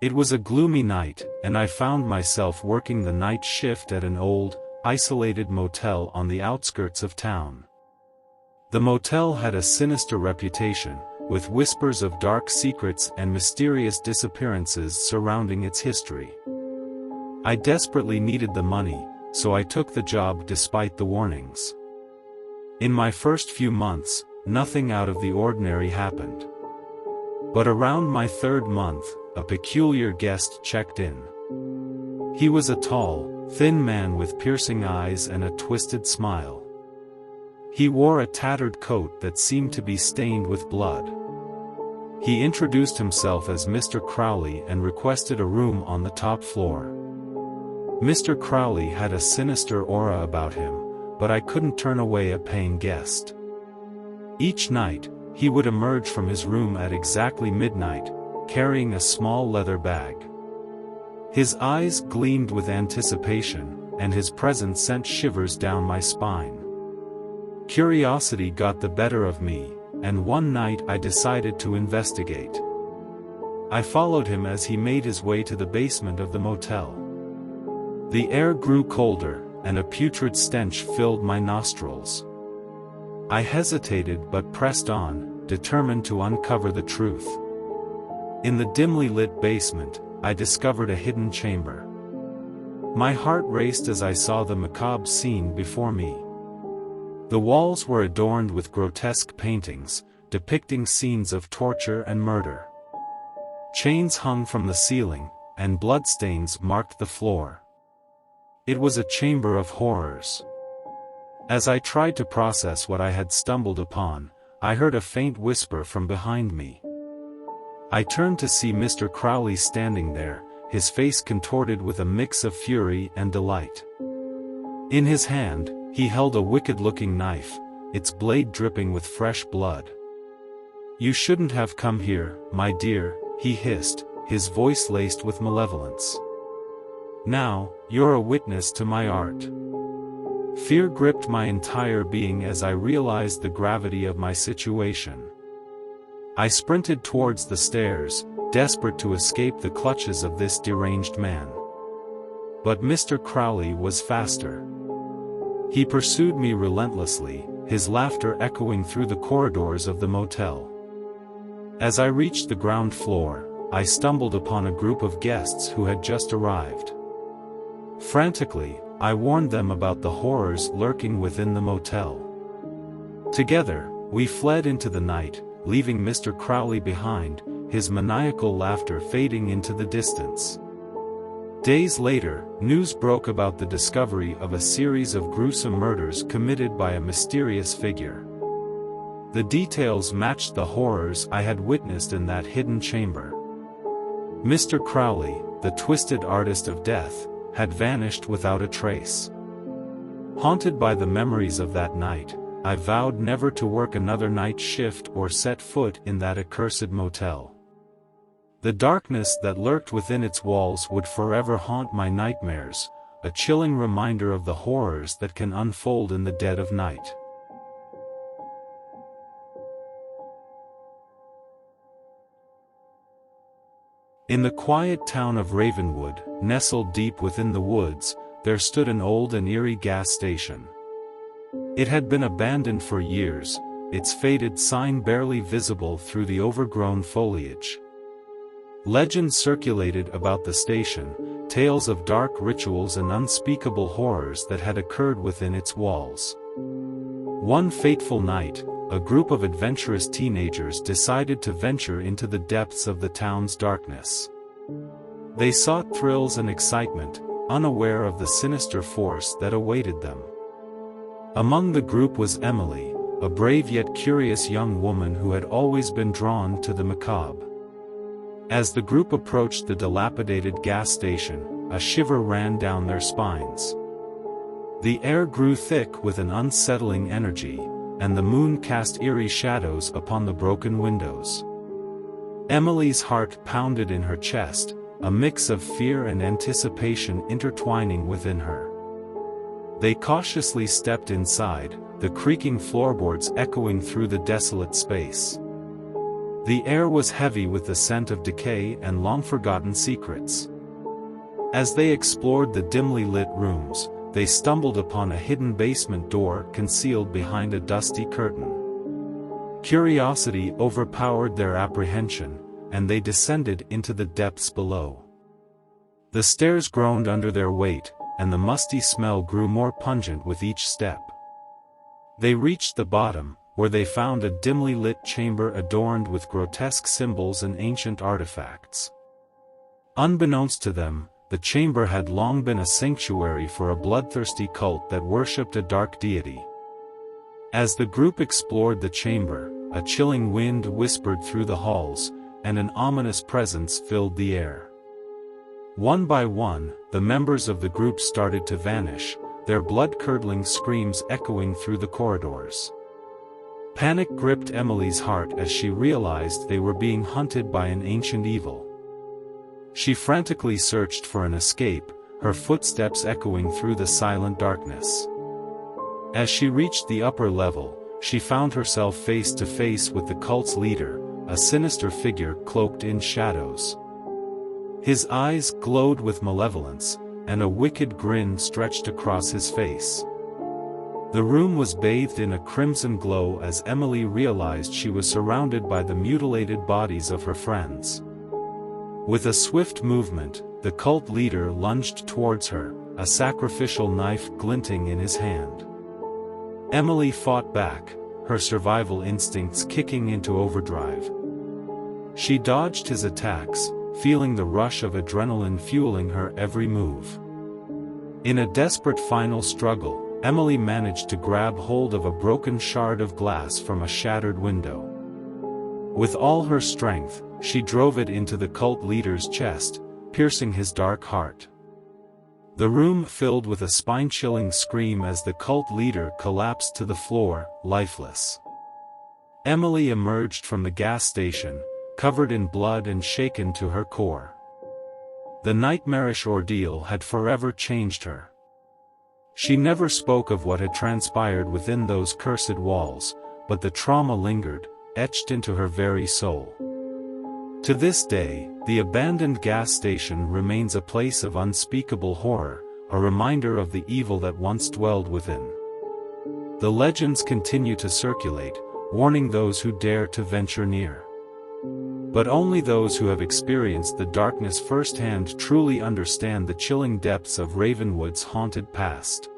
It was a gloomy night, and I found myself working the night shift at an old, isolated motel on the outskirts of town. The motel had a sinister reputation, with whispers of dark secrets and mysterious disappearances surrounding its history. I desperately needed the money, so I took the job despite the warnings. In my first few months, nothing out of the ordinary happened. But around my third month, a peculiar guest checked in. He was a tall, thin man with piercing eyes and a twisted smile. He wore a tattered coat that seemed to be stained with blood. He introduced himself as Mr. Crowley and requested a room on the top floor. Mr. Crowley had a sinister aura about him, but I couldn't turn away a paying guest. Each night, he would emerge from his room at exactly midnight, carrying a small leather bag. His eyes gleamed with anticipation, and his presence sent shivers down my spine. Curiosity got the better of me, and one night I decided to investigate. I followed him as he made his way to the basement of the motel. The air grew colder, and a putrid stench filled my nostrils. I hesitated but pressed on, determined to uncover the truth. In the dimly lit basement, I discovered a hidden chamber. My heart raced as I saw the macabre scene before me. The walls were adorned with grotesque paintings, depicting scenes of torture and murder. Chains hung from the ceiling, and bloodstains marked the floor. It was a chamber of horrors. As I tried to process what I had stumbled upon, I heard a faint whisper from behind me. I turned to see Mr. Crowley standing there, his face contorted with a mix of fury and delight. In his hand, he held a wicked-looking knife, its blade dripping with fresh blood. "You shouldn't have come here, my dear," he hissed, his voice laced with malevolence. "Now, you're a witness to my art." Fear gripped my entire being as I realized the gravity of my situation. I sprinted towards the stairs, desperate to escape the clutches of this deranged man. But Mr. Crowley was faster. He pursued me relentlessly, his laughter echoing through the corridors of the motel. As I reached the ground floor, I stumbled upon a group of guests who had just arrived. Frantically, I warned them about the horrors lurking within the motel. Together, we fled into the night, leaving Mr. Crowley behind, his maniacal laughter fading into the distance. Days later, news broke about the discovery of a series of gruesome murders committed by a mysterious figure. The details matched the horrors I had witnessed in that hidden chamber. Mr. Crowley, the twisted artist of death, had vanished without a trace. Haunted by the memories of that night, I vowed never to work another night shift or set foot in that accursed motel. The darkness that lurked within its walls would forever haunt my nightmares, a chilling reminder of the horrors that can unfold in the dead of night. In the quiet town of Ravenwood, nestled deep within the woods, there stood an old and eerie gas station. It had been abandoned for years, its faded sign barely visible through the overgrown foliage. Legends circulated about the station, tales of dark rituals and unspeakable horrors that had occurred within its walls. One fateful night, a group of adventurous teenagers decided to venture into the depths of the town's darkness. They sought thrills and excitement, unaware of the sinister force that awaited them. Among the group was Emily, a brave yet curious young woman who had always been drawn to the macabre. As the group approached the dilapidated gas station, a shiver ran down their spines. The air grew thick with an unsettling energy, and the moon cast eerie shadows upon the broken windows. Emily's heart pounded in her chest, a mix of fear and anticipation intertwining within her. They cautiously stepped inside, the creaking floorboards echoing through the desolate space. The air was heavy with the scent of decay and long-forgotten secrets. As they explored the dimly lit rooms, they stumbled upon a hidden basement door concealed behind a dusty curtain. Curiosity overpowered their apprehension, and they descended into the depths below. The stairs groaned under their weight, and the musty smell grew more pungent with each step. They reached the bottom, where they found a dimly lit chamber adorned with grotesque symbols and ancient artifacts. Unbeknownst to them, the chamber had long been a sanctuary for a bloodthirsty cult that worshipped a dark deity. As the group explored the chamber, a chilling wind whispered through the halls, and an ominous presence filled the air. One by one, the members of the group started to vanish, their blood-curdling screams echoing through the corridors. Panic gripped Emily's heart as she realized they were being hunted by an ancient evil. She frantically searched for an escape, her footsteps echoing through the silent darkness. As she reached the upper level, she found herself face to face with the cult's leader, a sinister figure cloaked in shadows. His eyes glowed with malevolence, and a wicked grin stretched across his face. The room was bathed in a crimson glow as Emily realized she was surrounded by the mutilated bodies of her friends. With a swift movement, the cult leader lunged towards her, a sacrificial knife glinting in his hand. Emily fought back, her survival instincts kicking into overdrive. She dodged his attacks, feeling the rush of adrenaline fueling her every move. In a desperate final struggle, Emily managed to grab hold of a broken shard of glass from a shattered window. With all her strength, she drove it into the cult leader's chest, piercing his dark heart. The room filled with a spine-chilling scream as the cult leader collapsed to the floor, lifeless. Emily emerged from the gas station, covered in blood and shaken to her core. The nightmarish ordeal had forever changed her. She never spoke of what had transpired within those cursed walls, but the trauma lingered, etched into her very soul. To this day, the abandoned gas station remains a place of unspeakable horror, a reminder of the evil that once dwelled within. The legends continue to circulate, warning those who dare to venture near. But only those who have experienced the darkness firsthand truly understand the chilling depths of Ravenwood's haunted past.